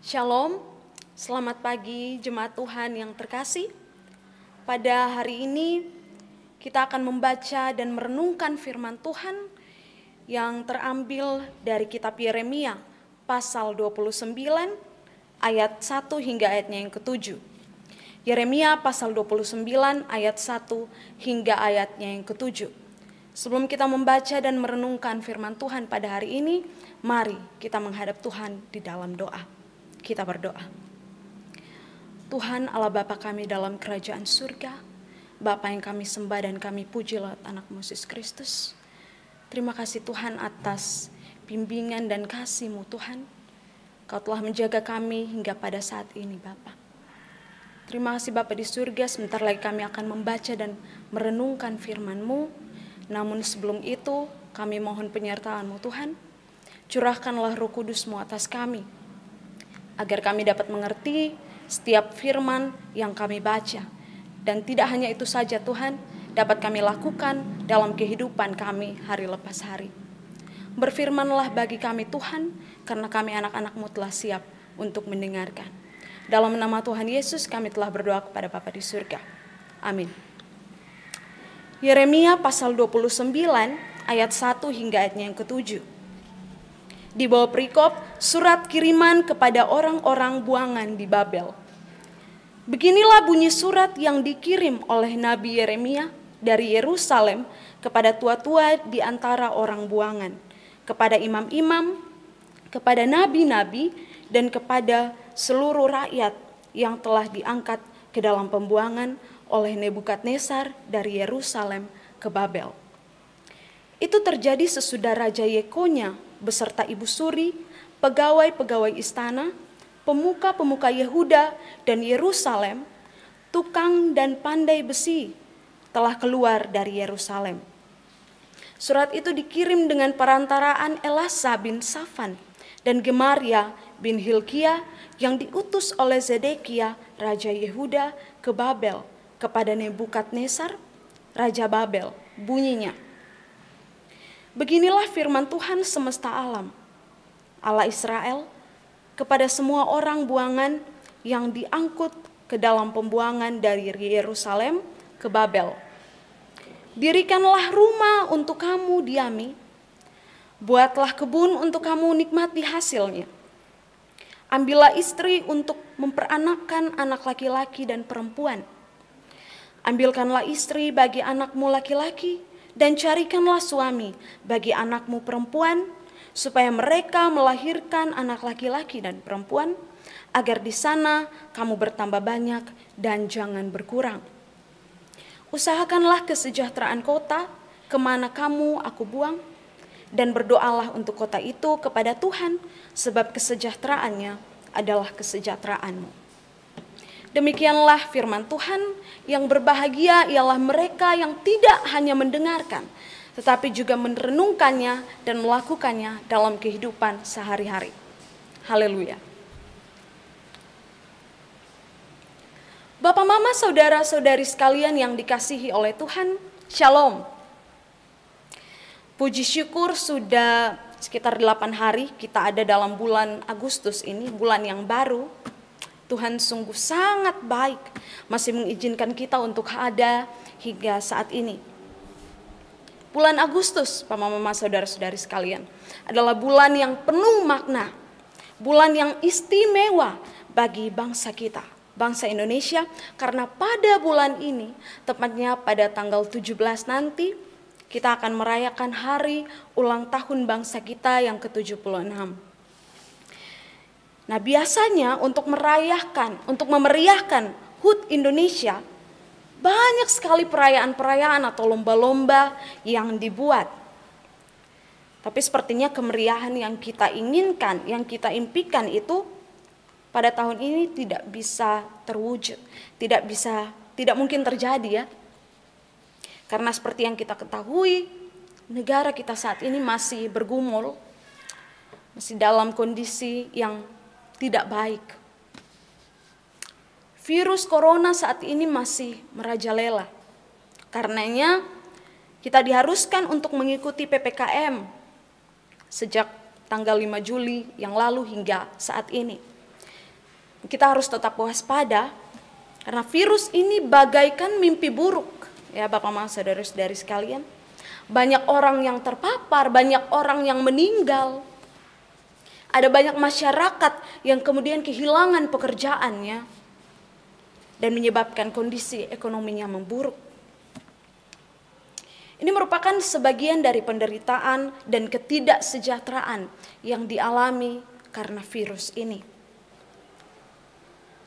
Shalom, selamat pagi jemaat Tuhan yang terkasih. Pada hari ini kita akan membaca dan merenungkan firman Tuhan yang terambil dari kitab Yeremia pasal 29 ayat 1 hingga ayatnya yang ke-7. Yeremia pasal 29 ayat 1 hingga ayatnya yang ke-7. Sebelum kita membaca dan merenungkan firman Tuhan pada hari ini, mari kita menghadap Tuhan di dalam doa. Kita berdoa. Tuhan Allah Bapa kami dalam kerajaan surga, Bapa yang kami sembah dan kami puji lewat anak-Mu Yesus Kristus. Terima kasih Tuhan atas bimbingan dan kasih-Mu Tuhan. Kau telah menjaga kami hingga pada saat ini Bapa. Terima kasih Bapa di surga, sebentar lagi kami akan membaca dan merenungkan firman-Mu. Namun sebelum itu kami mohon penyertaan-Mu Tuhan. Curahkanlah Roh Kudus-Mu atas kami, agar kami dapat mengerti setiap firman yang kami baca. Dan tidak hanya itu saja Tuhan, dapat kami lakukan dalam kehidupan kami hari lepas hari. Berfirmanlah bagi kami Tuhan, karena kami anak-anak-Mu telah siap untuk mendengarkan. Dalam nama Tuhan Yesus kami telah berdoa kepada Bapa di surga. Amin. Yeremia pasal 29 ayat 1 hingga ayatnya yang ke-7. Di bawah perikop surat kiriman kepada orang-orang buangan di Babel. Beginilah bunyi surat yang dikirim oleh Nabi Yeremia dari Yerusalem kepada tua-tua di antara orang buangan, kepada imam-imam, kepada nabi-nabi, dan kepada seluruh rakyat yang telah diangkat ke dalam pembuangan oleh Nebukadnezar dari Yerusalem ke Babel. Itu terjadi sesudah Raja Yekonya beserta ibu suri, pegawai-pegawai istana, pemuka-pemuka Yehuda dan Yerusalem, tukang dan pandai besi telah keluar dari Yerusalem. Surat itu dikirim dengan perantaraan Elasa bin Safan dan Gemaria bin Hilkia yang diutus oleh Zedekia, Raja Yehuda ke Babel kepada Nebukadnezar, Raja Babel. Bunyinya, beginilah firman Tuhan semesta alam, Allah Israel, kepada semua orang buangan yang diangkut ke dalam pembuangan dari Yerusalem ke Babel. Dirikanlah rumah untuk kamu diami, buatlah kebun untuk kamu nikmati hasilnya. Ambillah istri untuk memperanakkan anak laki-laki dan perempuan. Ambilkanlah istri bagi anakmu laki-laki, dan carikanlah suami bagi anakmu perempuan, supaya mereka melahirkan anak laki-laki dan perempuan, agar di sana kamu bertambah banyak dan jangan berkurang. Usahakanlah kesejahteraan kota kemana kamu aku buang, dan berdoalah untuk kota itu kepada Tuhan, sebab kesejahteraannya adalah kesejahteraanmu. Demikianlah firman Tuhan. Yang berbahagia ialah mereka yang tidak hanya mendengarkan, tetapi juga merenungkannya dan melakukannya dalam kehidupan sehari-hari. Haleluya. Bapak, mama, saudara-saudari sekalian yang dikasihi oleh Tuhan, Shalom. Puji syukur sudah sekitar 8 hari kita ada dalam bulan Agustus ini, bulan yang baru. Tuhan sungguh sangat baik, masih mengizinkan kita untuk ada hingga saat ini. Bulan Agustus, Bapak, Mama, saudara-saudari sekalian, adalah bulan yang penuh makna, bulan yang istimewa bagi bangsa kita, bangsa Indonesia, karena pada bulan ini, tepatnya pada tanggal 17 nanti, kita akan merayakan hari ulang tahun bangsa kita yang ke-76. Nah, biasanya untuk memeriahkan HUT Indonesia, banyak sekali perayaan-perayaan atau lomba-lomba yang dibuat. Tapi sepertinya kemeriahan yang kita inginkan, yang kita impikan itu pada tahun ini tidak bisa terwujud, tidak mungkin terjadi ya. Karena seperti yang kita ketahui, negara kita saat ini masih bergumul, masih dalam kondisi yang tidak baik. Virus corona saat ini masih merajalela. Karenanya kita diharuskan untuk mengikuti PPKM sejak tanggal 5 Juli yang lalu hingga saat ini. kita harus tetap waspada karena virus ini bagaikan mimpi buruk. Ya Bapak Mama Saudara-saudari sekalian, banyak orang yang terpapar, banyak orang yang meninggal. Ada banyak masyarakat yang kemudian kehilangan pekerjaannya dan menyebabkan kondisi ekonominya memburuk. Ini merupakan sebagian dari penderitaan dan ketidaksejahteraan yang dialami karena virus ini.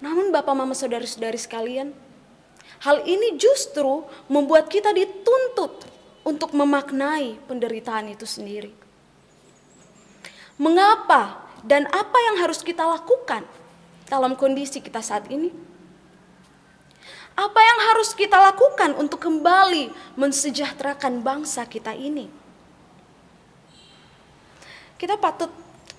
Namun Bapak Mama Saudara-saudari sekalian, hal ini justru membuat kita dituntut untuk memaknai penderitaan itu sendiri. Mengapa dan apa yang harus kita lakukan dalam kondisi kita saat ini? Apa yang harus kita lakukan untuk kembali mensejahterakan bangsa kita ini? Kita patut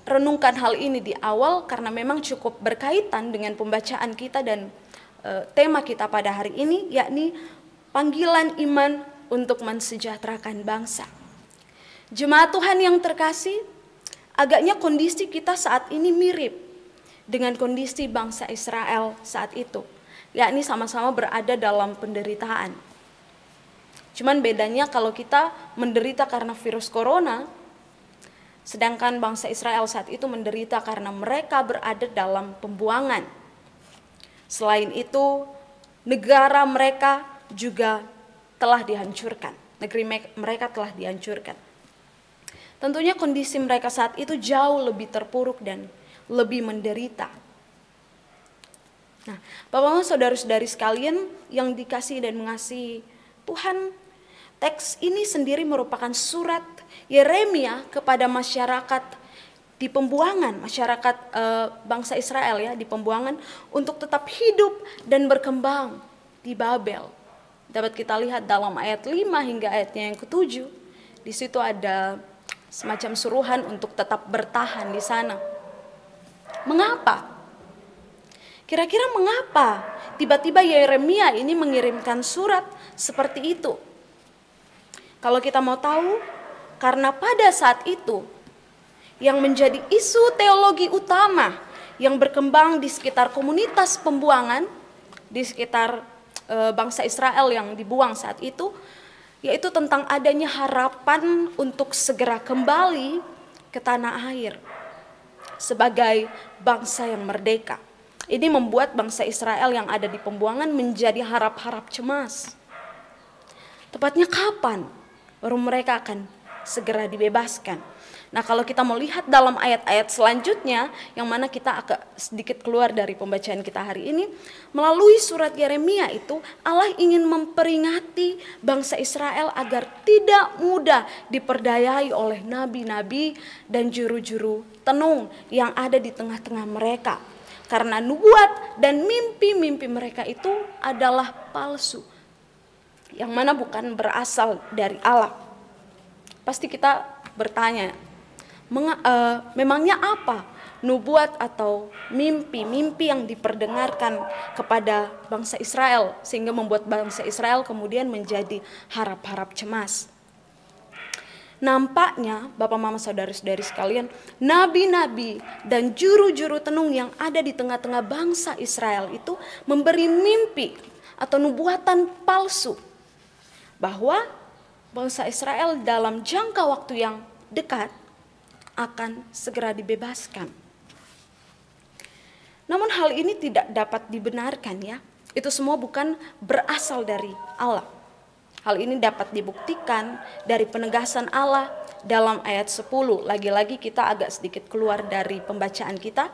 renungkan hal ini di awal karena memang cukup berkaitan dengan pembacaan kita dan tema kita pada hari ini, yakni panggilan iman untuk mensejahterakan bangsa. Jemaat Tuhan yang terkasih, agaknya kondisi kita saat ini mirip dengan kondisi bangsa Israel saat itu, yakni sama-sama berada dalam penderitaan. Cuman bedanya kalau kita menderita karena virus corona, sedangkan bangsa Israel saat itu menderita karena mereka berada dalam pembuangan. Selain itu, negara mereka juga telah dihancurkan. Negeri mereka telah dihancurkan. Tentunya kondisi mereka saat itu jauh lebih terpuruk dan lebih menderita. Nah, Bapak Mama Saudara-saudari sekalian yang dikasihi dan mengasihi Tuhan, teks ini sendiri merupakan surat Yeremia kepada masyarakat di pembuangan, masyarakat bangsa Israel ya, di pembuangan untuk tetap hidup dan berkembang di Babel. Dapat kita lihat dalam ayat 5 hingga ayatnya yang ke-7. Di situ ada semacam suruhan untuk tetap bertahan di sana. Mengapa? Kira-kira mengapa tiba-tiba Yeremia ini mengirimkan surat seperti itu? Kalau kita mau tahu, karena pada saat itu yang menjadi isu teologi utama yang berkembang di sekitar komunitas pembuangan, di sekitar bangsa Israel yang dibuang saat itu, yaitu tentang adanya harapan untuk segera kembali ke tanah air sebagai bangsa yang merdeka. Ini membuat bangsa Israel yang ada di pembuangan menjadi harap-harap cemas. Tepatnya kapan baru mereka akan segera dibebaskan? Nah, kalau kita mau lihat dalam ayat-ayat selanjutnya, yang mana kita agak sedikit keluar dari pembacaan kita hari ini, melalui surat Yeremia itu Allah ingin memperingati bangsa Israel agar tidak mudah diperdayai oleh nabi-nabi dan juru-juru tenung yang ada di tengah-tengah mereka. Karena nubuat dan mimpi-mimpi mereka itu adalah palsu, yang mana bukan berasal dari Allah. Pasti kita bertanya, memangnya apa nubuat atau mimpi-mimpi yang diperdengarkan kepada bangsa Israel sehingga membuat bangsa Israel kemudian menjadi harap-harap cemas? Nampaknya Bapak Mama Saudara-saudari sekalian, nabi-nabi dan juru-juru tenung yang ada di tengah-tengah bangsa Israel itu memberi mimpi atau nubuatan palsu bahwa bangsa Israel dalam jangka waktu yang dekat akan segera dibebaskan. Namun hal ini tidak dapat dibenarkan ya. Itu semua bukan berasal dari Allah. Hal ini dapat dibuktikan dari penegasan Allah dalam ayat 10. Lagi-lagi kita agak sedikit keluar dari pembacaan kita,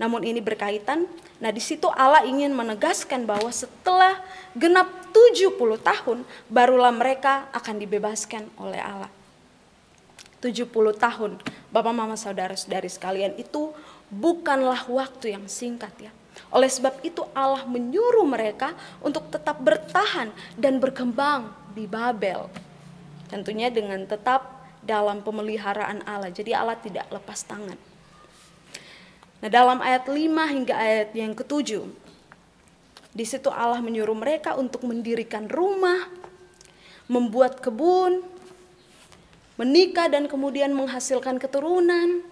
namun ini berkaitan. Nah, di situ Allah ingin menegaskan bahwa setelah genap 70 tahun barulah mereka akan dibebaskan oleh Allah. 70 tahun, Bapak Mama Saudara-saudari sekalian, itu bukanlah waktu yang singkat ya. Oleh sebab itu Allah menyuruh mereka untuk tetap bertahan dan berkembang di Babel. Tentunya dengan tetap dalam pemeliharaan Allah. Jadi Allah tidak lepas tangan. Nah, dalam ayat 5 hingga ayat yang ke-7, di situ Allah menyuruh mereka untuk mendirikan rumah, membuat kebun, menikah dan kemudian menghasilkan keturunan,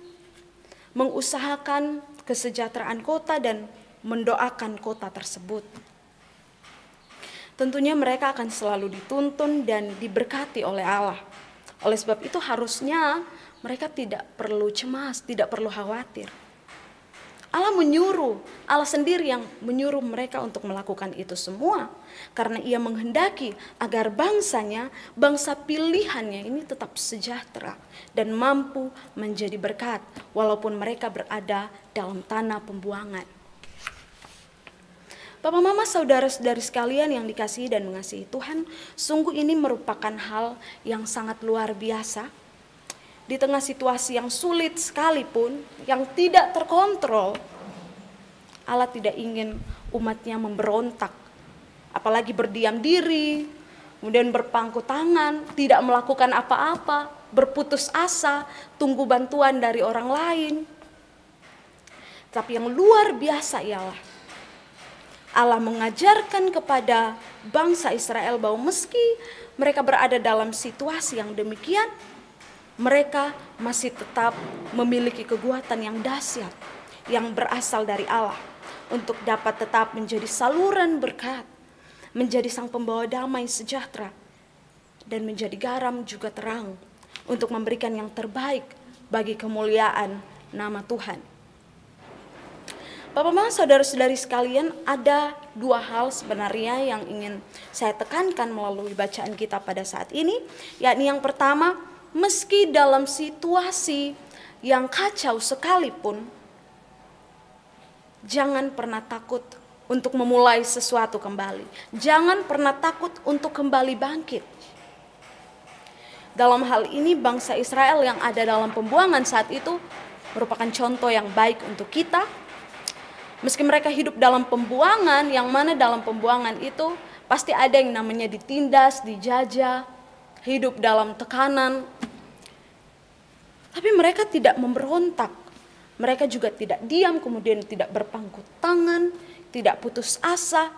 mengusahakan kesejahteraan kota dan mendoakan kota tersebut. Tentunya mereka akan selalu dituntun dan diberkati oleh Allah. Oleh sebab itu harusnya mereka tidak perlu cemas, tidak perlu khawatir. Allah sendiri yang menyuruh mereka untuk melakukan itu semua. Karena ia menghendaki agar bangsanya, bangsa pilihannya ini tetap sejahtera dan mampu menjadi berkat walaupun mereka berada dalam tanah pembuangan. Bapak, mama, saudara-saudari sekalian yang dikasihi dan mengasihi Tuhan, sungguh ini merupakan hal yang sangat luar biasa. Di tengah situasi yang sulit sekalipun, yang tidak terkontrol, Allah tidak ingin umatnya memberontak, apalagi berdiam diri, kemudian berpangku tangan, tidak melakukan apa-apa, berputus asa, tunggu bantuan dari orang lain. Tapi yang luar biasa ialah Allah mengajarkan kepada bangsa Israel bahwa meski mereka berada dalam situasi yang demikian, mereka masih tetap memiliki kekuatan yang dahsyat yang berasal dari Allah untuk dapat tetap menjadi saluran berkat, menjadi sang pembawa damai sejahtera, dan menjadi garam juga terang untuk memberikan yang terbaik bagi kemuliaan nama Tuhan. Bapak, mama, saudara-saudari sekalian, ada dua hal sebenarnya yang ingin saya tekankan melalui bacaan kita pada saat ini, yakni yang pertama, meski dalam situasi yang kacau sekalipun, jangan pernah takut untuk memulai sesuatu kembali. Jangan pernah takut untuk kembali bangkit. Dalam hal ini bangsa Israel yang ada dalam pembuangan saat itu merupakan contoh yang baik untuk kita. Meski mereka hidup dalam pembuangan, yang mana dalam pembuangan itu pasti ada yang namanya ditindas, dijajah, hidup dalam tekanan. Tapi mereka tidak memberontak. Mereka juga tidak diam, kemudian tidak berpangku tangan, tidak putus asa.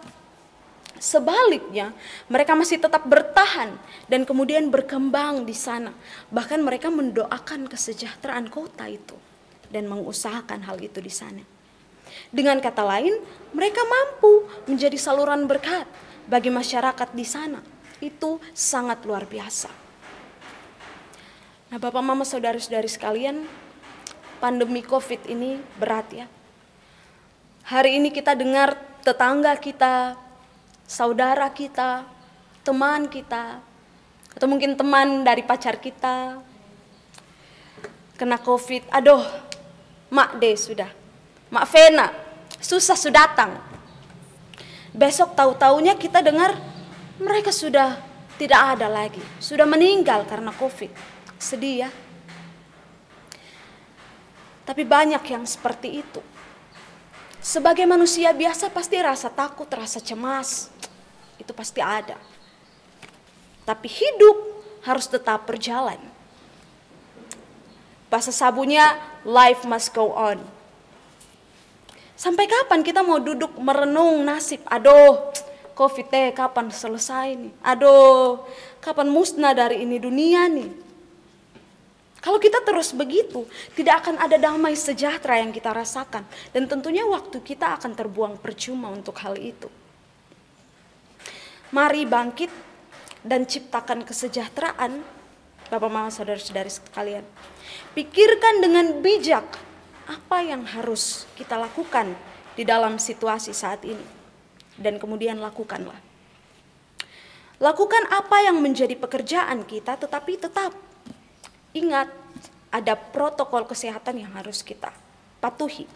Sebaliknya, mereka masih tetap bertahan dan kemudian berkembang di sana. Bahkan mereka mendoakan kesejahteraan kota itu dan mengusahakan hal itu di sana. Dengan kata lain, mereka mampu menjadi saluran berkat bagi masyarakat di sana. Itu sangat luar biasa. Nah, Bapak, mama, saudara-saudari sekalian, pandemi COVID ini berat ya. Hari ini kita dengar tetangga kita, saudara kita, teman kita, atau mungkin teman dari pacar kita kena COVID. Aduh, Mak deh sudah, Mak Vena, susah sudah datang. Besok tahu-taunya kita dengar mereka sudah tidak ada lagi, sudah meninggal karena COVID. Sedih ya. Tapi banyak yang seperti itu. Sebagai manusia biasa pasti rasa takut, rasa cemas. Itu pasti ada. Tapi hidup harus tetap berjalan. Bahasa sabunya, life must go on. Sampai kapan kita mau duduk merenung nasib? Aduh, COVID kapan selesai nih? Aduh, kapan musnah dari ini dunia nih? Kalau kita terus begitu, tidak akan ada damai sejahtera yang kita rasakan. Dan tentunya waktu kita akan terbuang percuma untuk hal itu. Mari bangkit dan ciptakan kesejahteraan, Bapak, mama, saudara-saudari sekalian. Pikirkan dengan bijak apa yang harus kita lakukan di dalam situasi saat ini. Dan kemudian lakukanlah. Lakukan apa yang menjadi pekerjaan kita, tetapi tetap ingat, ada protokol kesehatan yang harus kita patuhi.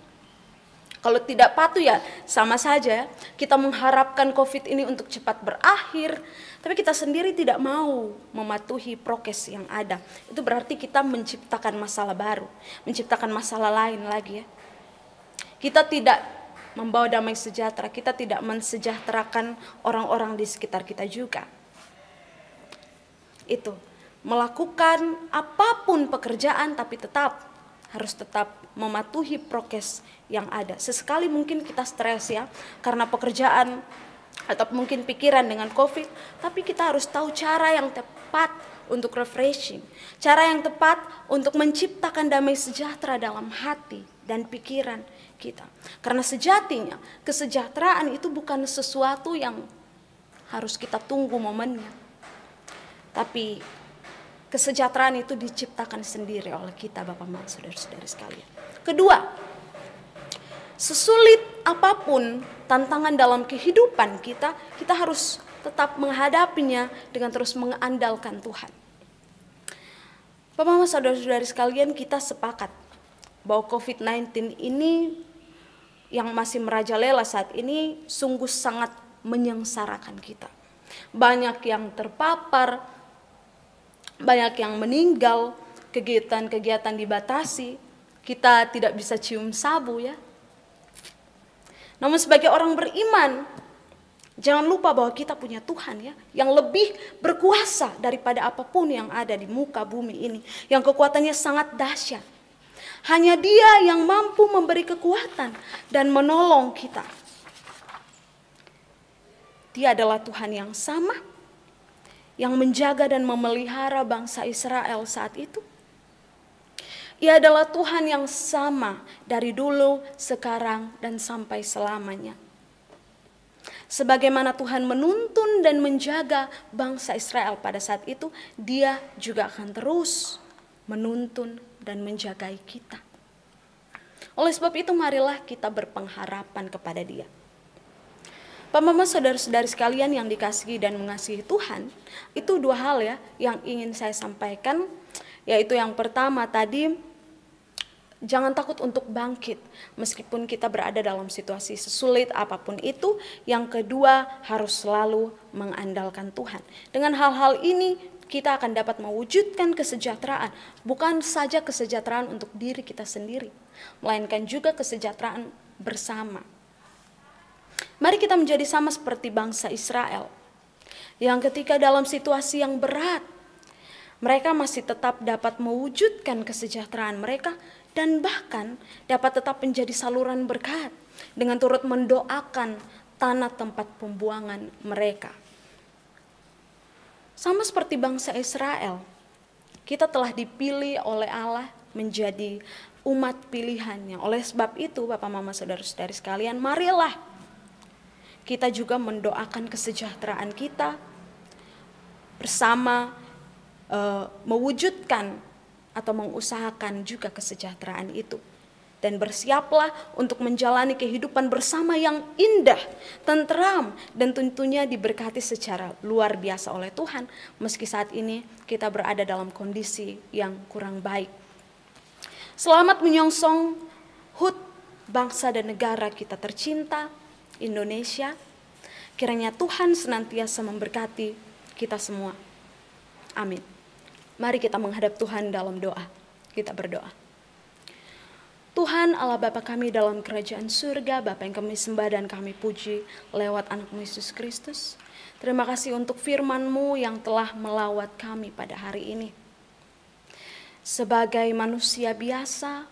Kalau tidak patuh ya sama saja kita mengharapkan COVID ini untuk cepat berakhir, tapi kita sendiri tidak mau mematuhi prokes yang ada. Itu berarti kita menciptakan masalah baru, menciptakan masalah lain lagi ya. Kita tidak membawa damai sejahtera, kita tidak mensejahterakan orang-orang di sekitar kita juga. Itu. Melakukan apapun pekerjaan tapi harus tetap mematuhi prokes yang ada. Sesekali mungkin kita stres ya karena pekerjaan atau mungkin pikiran dengan COVID, tapi kita harus tahu cara yang tepat untuk refreshing, cara yang tepat untuk menciptakan damai sejahtera dalam hati dan pikiran kita. Karena sejatinya kesejahteraan itu bukan sesuatu yang harus kita tunggu momennya, tapi kesejahteraan itu diciptakan sendiri oleh kita, Bapak Mama, saudara-saudari sekalian. Kedua, sesulit apapun tantangan dalam kehidupan kita, kita harus tetap menghadapinya dengan terus mengandalkan Tuhan. Bapak Mama, saudara-saudari sekalian, kita sepakat bahwa COVID-19 ini yang masih merajalela saat ini sungguh sangat menyengsarakan kita. Banyak yang terpapar, banyak yang meninggal, kegiatan-kegiatan dibatasi, kita tidak bisa cium sabu ya. Namun sebagai orang beriman, jangan lupa bahwa kita punya Tuhan ya, yang lebih berkuasa daripada apapun yang ada di muka bumi ini, yang kekuatannya sangat dahsyat. Hanya Dia yang mampu memberi kekuatan dan menolong kita. Dia adalah Tuhan yang sama, yang menjaga dan memelihara bangsa Israel saat itu. Ia adalah Tuhan yang sama dari dulu, sekarang, dan sampai selamanya. Sebagaimana Tuhan menuntun dan menjaga bangsa Israel pada saat itu, Dia juga akan terus menuntun dan menjagai kita. Oleh sebab itu, marilah kita berpengharapan kepada Dia. Pak Mama, saudara-saudari sekalian yang dikasihi dan mengasihi Tuhan, itu dua hal ya yang ingin saya sampaikan. Yaitu yang pertama tadi, jangan takut untuk bangkit meskipun kita berada dalam situasi sesulit apapun itu. Yang kedua, harus selalu mengandalkan Tuhan. Dengan hal-hal ini kita akan dapat mewujudkan kesejahteraan. Bukan saja kesejahteraan untuk diri kita sendiri, melainkan juga kesejahteraan bersama. Mari kita menjadi sama seperti bangsa Israel, yang ketika dalam situasi yang berat, mereka masih tetap dapat mewujudkan kesejahteraan mereka dan bahkan dapat tetap menjadi saluran berkat dengan turut mendoakan tanah tempat pembuangan mereka. Sama seperti bangsa Israel, kita telah dipilih oleh Allah menjadi umat pilihannya. Oleh sebab itu, Bapak Mama, saudara-saudari sekalian, marilah kita juga mendoakan kesejahteraan kita bersama, mewujudkan atau mengusahakan juga kesejahteraan itu. Dan bersiaplah untuk menjalani kehidupan bersama yang indah, tentram, dan tentunya diberkati secara luar biasa oleh Tuhan. Meski saat ini kita berada dalam kondisi yang kurang baik. Selamat menyongsong HUT bangsa dan negara kita tercinta, Indonesia. Kiranya Tuhan senantiasa memberkati kita semua. Amin. Mari kita menghadap Tuhan dalam doa. Kita berdoa. Tuhan Allah Bapa kami dalam kerajaan surga, Bapa yang kami sembah dan kami puji lewat anak-Mu Yesus Kristus. Terima kasih untuk firman-Mu yang telah melawat kami pada hari ini. Sebagai manusia biasa,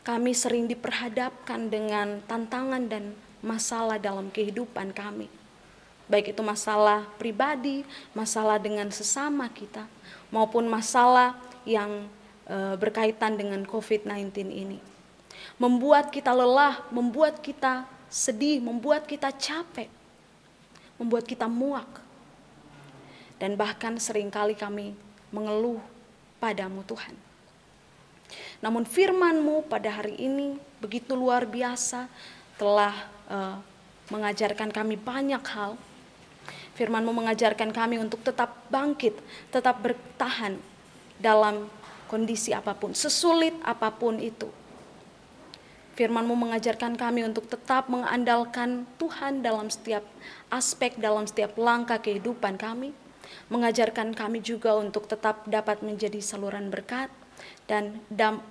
kami sering diperhadapkan dengan tantangan dan masalah dalam kehidupan kami. Baik itu masalah pribadi, masalah dengan sesama kita, maupun masalah yang berkaitan dengan COVID-19 ini. Membuat kita lelah, membuat kita sedih, membuat kita capek, membuat kita muak. Dan bahkan seringkali kami mengeluh padamu Tuhan. Namun firman-Mu pada hari ini begitu luar biasa, telah mengajarkan kami banyak hal. Firman-Mu mengajarkan kami untuk tetap bangkit, tetap bertahan dalam kondisi apapun, sesulit apapun itu. Firman-Mu mengajarkan kami untuk tetap mengandalkan Tuhan dalam setiap aspek, dalam setiap langkah kehidupan kami. Mengajarkan kami juga untuk tetap dapat menjadi saluran berkat dan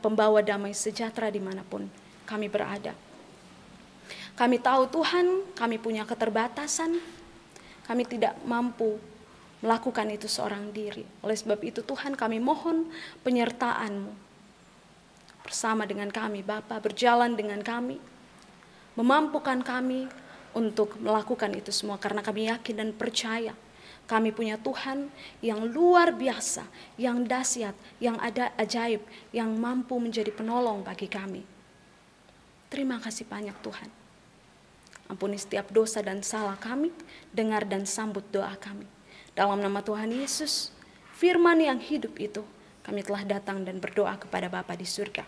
pembawa damai sejahtera dimanapun kami berada. Kami tahu Tuhan, kami punya keterbatasan, kami tidak mampu melakukan itu seorang diri. Oleh sebab itu Tuhan, kami mohon penyertaan-Mu bersama dengan kami, Bapa, berjalan dengan kami, memampukan kami untuk melakukan itu semua, karena kami yakin dan percaya Kami punya Tuhan yang luar biasa, yang dahsyat, yang ada ajaib, yang mampu menjadi penolong bagi kami. Terima kasih banyak Tuhan. Ampuni setiap dosa dan salah kami, dengar dan sambut doa kami. Dalam nama Tuhan Yesus, firman yang hidup itu, kami telah datang dan berdoa kepada Bapa di surga.